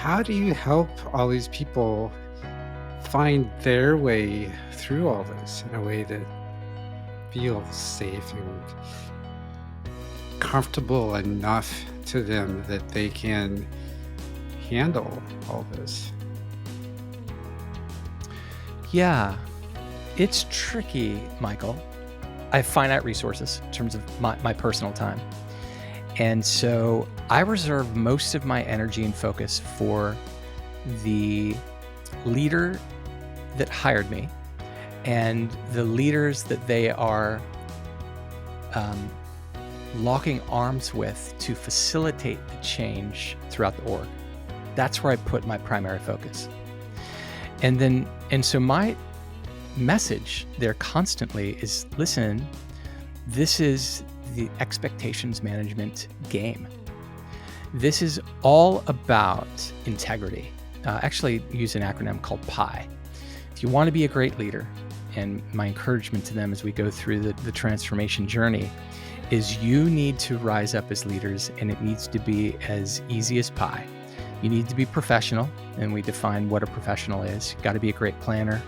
how do you help all these people find their way through all this in a way that feels safe and comfortable enough to them that they can handle all this? Yeah, it's tricky, Michael. I have finite resources in terms of my personal time. And so I reserve most of my energy and focus for the leader that hired me and the leaders that they are um, locking arms with to facilitate the change throughout the org. That's where I put my primary focus. And so my message there constantly is, listen, this is the expectations management game. This is all about integrity. Actually use an acronym called PI. If you want to be a great leader, and my encouragement to them as we go through the transformation journey is you need to rise up as leaders, and it needs to be as easy as pie. You need to be professional, and we define what a professional is. You've got to be a great planner.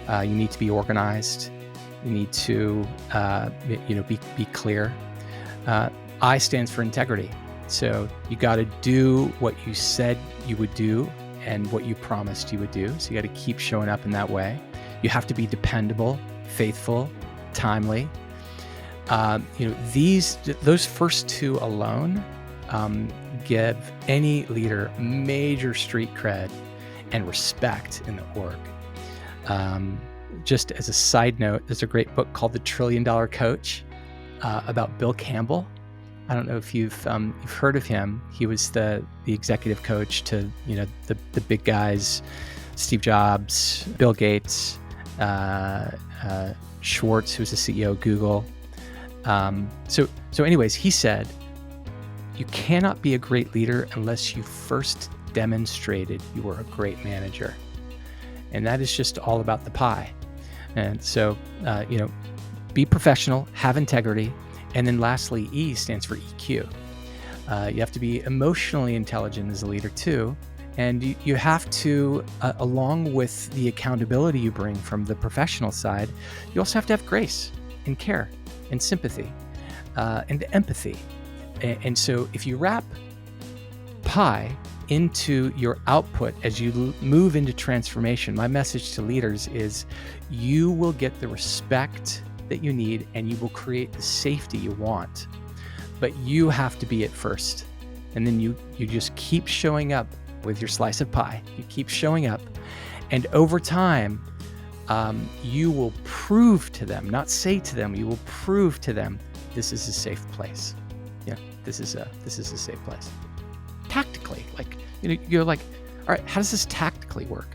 You need to be organized. You need to, be clear. I stands for integrity. So you got to do what you said you would do and what you promised you would do. So you got to keep showing up in that way. You have to be dependable, faithful, timely. Those first two alone give any leader major street cred and respect in the org. Just as a side note, there's a great book called The $1 Trillion Coach about Bill Campbell. I don't know if you've heard of him. He was the executive coach to the big guys, Steve Jobs, Bill Gates, Schwartz, who's the CEO of Google. So anyways, he said, you cannot be a great leader unless you first demonstrated you were a great manager. And that is just all about the pie. And so, be professional, have integrity. And then lastly, E stands for EQ. You have to be emotionally intelligent as a leader too. And you have to, along with the accountability you bring from the professional side, you also have to have grace and care and sympathy and empathy. And so if you wrap pie into your output as you move into transformation, my message to leaders is you will get the respect that you need and you will create the safety you want. But you have to be it first. And then you just keep showing up with your slice of pie. You keep showing up. And over time, you will prove to them, not say to them, you will prove to them, this is a safe place. Yeah, this is a safe place. Tactically, you're like, all right, how does this tactically work?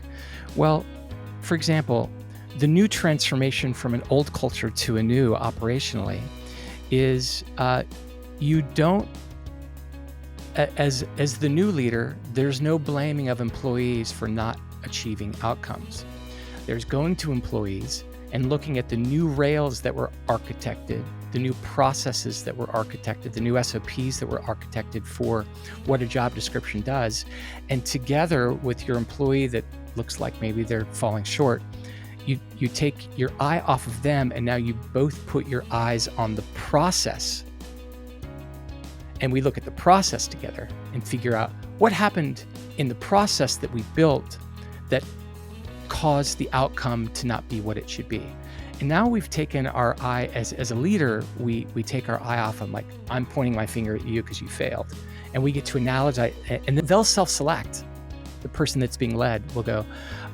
Well, for example, the new transformation from an old culture to a new operationally is you don't, as the new leader, there's no blaming of employees for not achieving outcomes. There's going to employees and looking at the new rails that were architected, the new processes that were architected, the new SOPs that were architected for what a job description does. And together with your employee that looks like maybe they're falling short, you take your eye off of them, and now you both put your eyes on the process. And we look at the process together and figure out what happened in the process that we built that caused the outcome to not be what it should be. And now we've taken our eye, as a leader, we take our eye off. I'm like, I'm pointing my finger at you because you failed. And we get to analogize, and then they'll self-select. The person that's being led will go,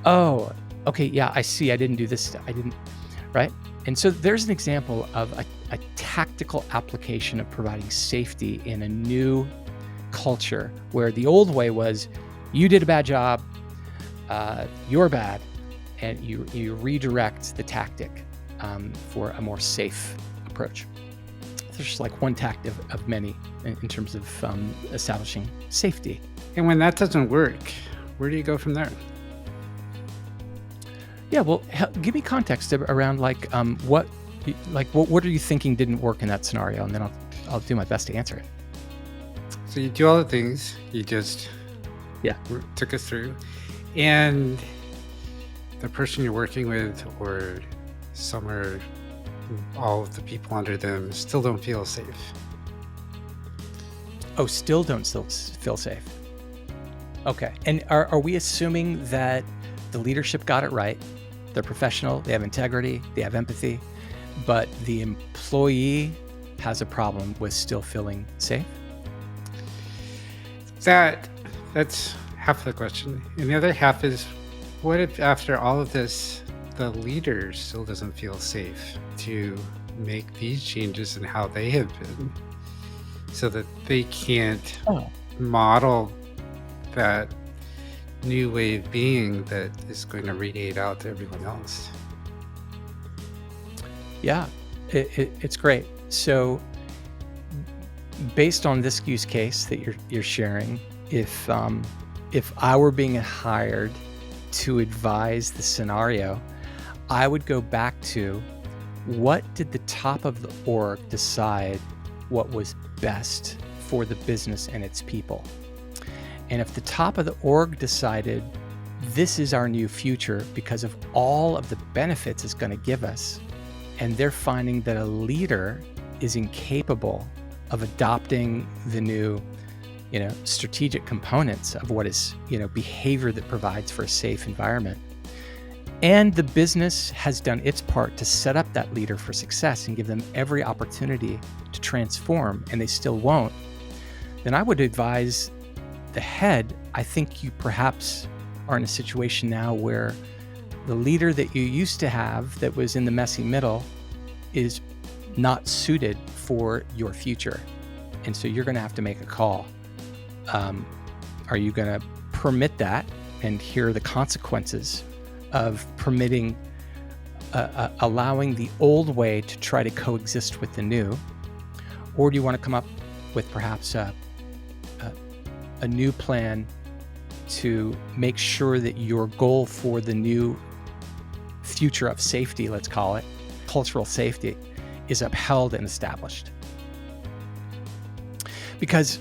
oh, okay, yeah, I see, I didn't do this, I didn't, right? And so there's an example of a tactical application of providing safety in a new culture where the old way was, you did a bad job, you're bad, and you redirect the tactic for a more safe approach. There's just like one tactic of many in terms of establishing safety. And when that doesn't work, where do you go from there? Yeah, well, give me context around what are you thinking didn't work in that scenario, and then I'll do my best to answer it. So you do all the things, you just Yeah. took us through, and the person you're working with or somewhere, all of the people under them still don't feel safe. Oh, still don't feel safe. Okay. And are we assuming that the leadership got it right? They're professional, they have integrity, they have empathy, but the employee has a problem with still feeling safe? That's half the question. And the other half is, what if after all of this, the leader still doesn't feel safe to make these changes in how they have been, so that they can't Oh, model that new way of being that is going to radiate out to everyone else? yeah. It's great. So based on this use case that you're sharing, if I were being hired to advise the scenario, I would go back to what did the top of the org decide what was best for the business and its people. And if the top of the org decided this is our new future because of all of the benefits it's going to give us, and they're finding that a leader is incapable of adopting the new, strategic components of what is, behavior that provides for a safe environment, and the business has done its part to set up that leader for success and give them every opportunity to transform, and they still won't, then I would advise the head, I think you perhaps are in a situation now where the leader that you used to have that was in the messy middle is not suited for your future. And so you're going to have to make a call. Are you going to permit that and hear the consequences of permitting, allowing the old way to try to coexist with the new? Or do you want to come up with perhaps a new plan to make sure that your goal for the new future of safety, let's call it, cultural safety, is upheld and established? Because,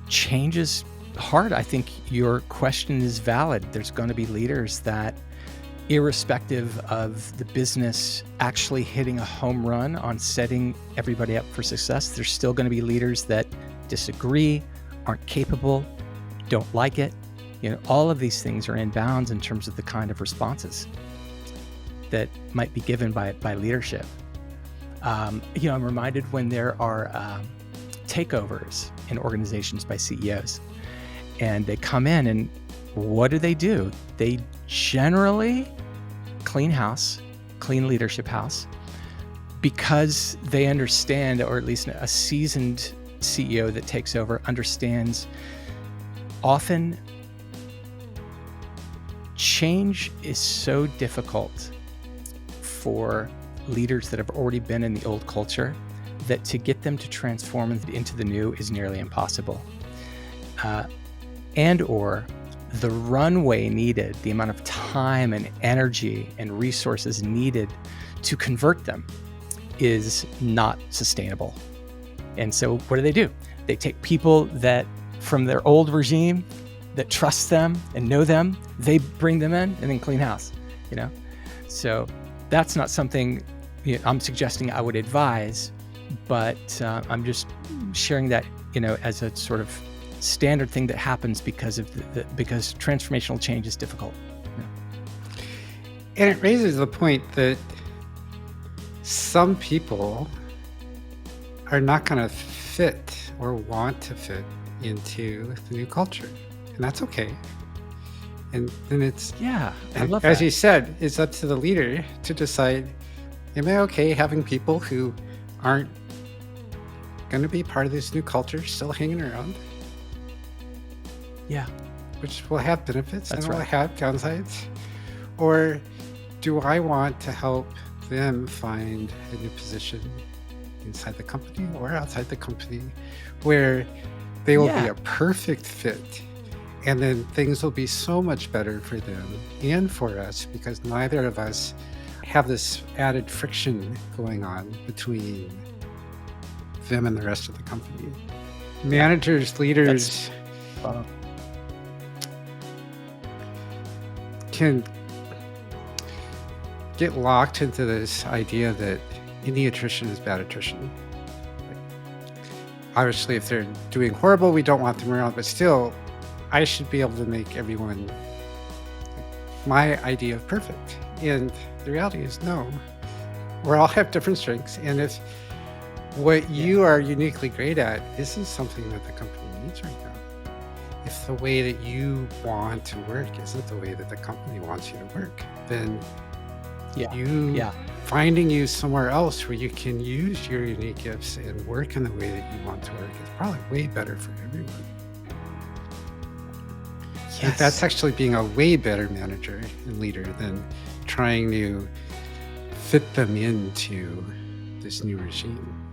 change is hard. I think your question is valid. There's going to be leaders that, irrespective of the business actually hitting a home run on setting everybody up for success, there's still going to be leaders that disagree, aren't capable, don't like it. All of these things are in bounds in terms of the kind of responses that might be given by leadership. I'm reminded when there are takeovers in organizations by CEOs, and they come in, and what do? They generally clean house, clean leadership house, because they understand, or at least a seasoned CEO that takes over understands, often change is so difficult for leaders that have already been in the old culture that to get them to transform into the new is nearly impossible. And or the runway needed, the amount of time and energy and resources needed to convert them is not sustainable. And so what do? They take people that from their old regime that trust them and know them, they bring them in and then clean house, So that's not something I'm suggesting I would advise, but I'm just sharing that, as a sort of standard thing that happens because of because transformational change is difficult. And it raises the point that some people are not going to fit or want to fit into the new culture, and that's okay. And then I love as that. you said, it's up to the leader to decide, am I okay having people who aren't going to be part of this new culture still hanging around, Yeah, which will have benefits that's and will right. have downsides? Or do I want to help them find a new position inside the company or outside the company where they will be Yeah, a perfect fit, and then things will be so much better for them and for us because neither of us have this added friction going on between them and the rest of the company? yeah. Managers, That's leaders, can get locked into this idea that any attrition is bad attrition. Obviously, if they're doing horrible, we don't want them around, but still, I should be able to make everyone my idea of perfect. And the reality is, no, we all have different strengths. And if what you are uniquely great at isn't something that the company needs right now, if the way that you want to work isn't the way that the company wants you to work, then finding you somewhere else where you can use your unique gifts and work in the way that you want to work is probably way better for everyone. And that's actually being a way better manager and leader than trying to fit them into this new regime.